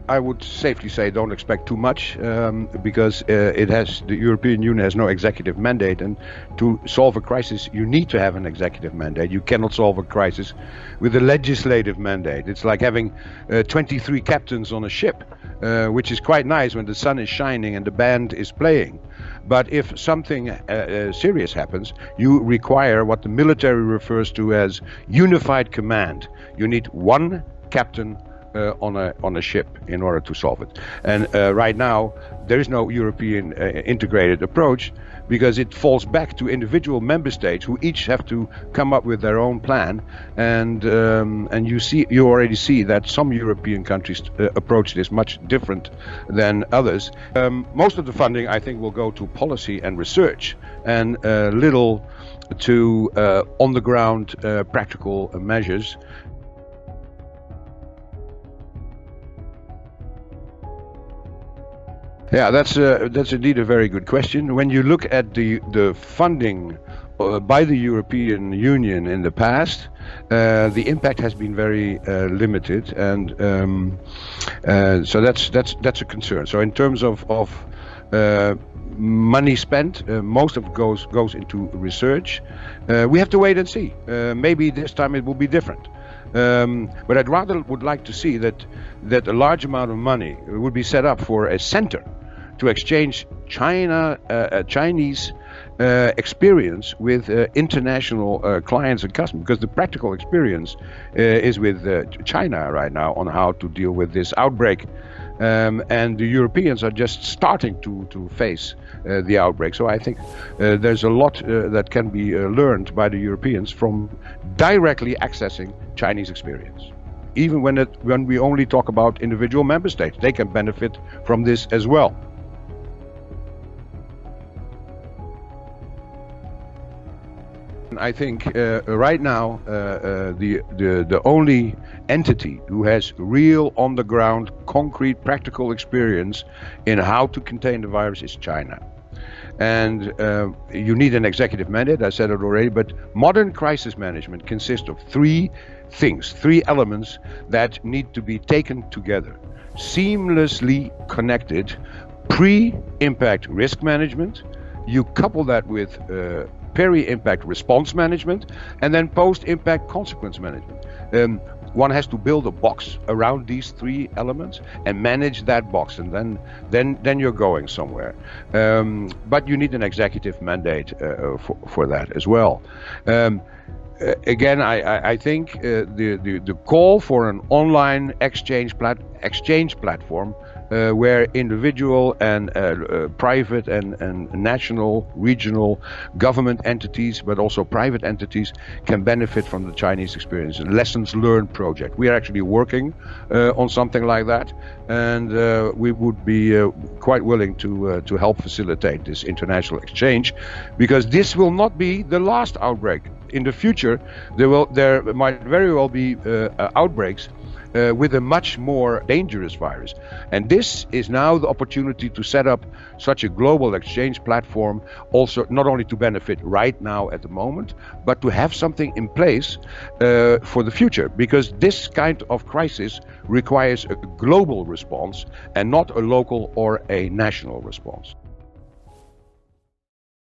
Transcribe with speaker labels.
Speaker 1: I would safely say don't expect too much, because the European Union has no executive mandate, and to solve a crisis you need to have an executive mandate. You cannot solve a crisis with a legislative mandate. It's like having 23 captains on a ship, which is quite nice when the sun is shining and the band is playing. But if something serious happens, you require what the military refers to as unified command. You need one captain on a ship in order to solve it. And right now there is no European integrated approach, because it falls back to individual member states who each have to come up with their own plan. And you already see that some European countries approach this much different than others. Most of the funding, I think, will go to policy and research, and little to on the ground practical measures. Yeah, that's indeed a very good question. When you look at the funding by the European Union in the past, the impact has been very limited, and so that's a concern. So in terms of money spent, most of it goes into research. We have to wait and see. Maybe this time it will be different. But I'd rather would like to see that a large amount of money would be set up for a center to exchange Chinese experience with international clients and customers, because the practical experience is with China right now on how to deal with this outbreak. And the Europeans are just starting to face the outbreak. So I think there's a lot that can be learned by the Europeans from directly accessing Chinese experience. Even when we only talk about individual member states, they can benefit from this as well. I think right now the only entity who has real on the ground concrete practical experience in how to contain the virus is China. And you need an executive mandate, I said it already, but modern crisis management consists of three elements that need to be taken together: seamlessly connected pre-impact risk management, you couple that with peri-impact response management, and then post-impact consequence management. One has to build a box around these three elements and manage that box, and then you're going somewhere. But you need an executive mandate for that as well. Again, I think the call for an online exchange platform where individual and private and national, regional government entities, but also private entities, can benefit from the Chinese experience. A lessons learned project. We are actually working on something like that, and we would be quite willing to help facilitate this international exchange, because this will not be the last outbreak. In the future, there might very well be outbreaks with a much more dangerous virus. And this is now the opportunity to set up such a global exchange platform, also not only to benefit right now at the moment, but to have something in place for the future, because this kind of crisis requires a global response and not a local or a national response.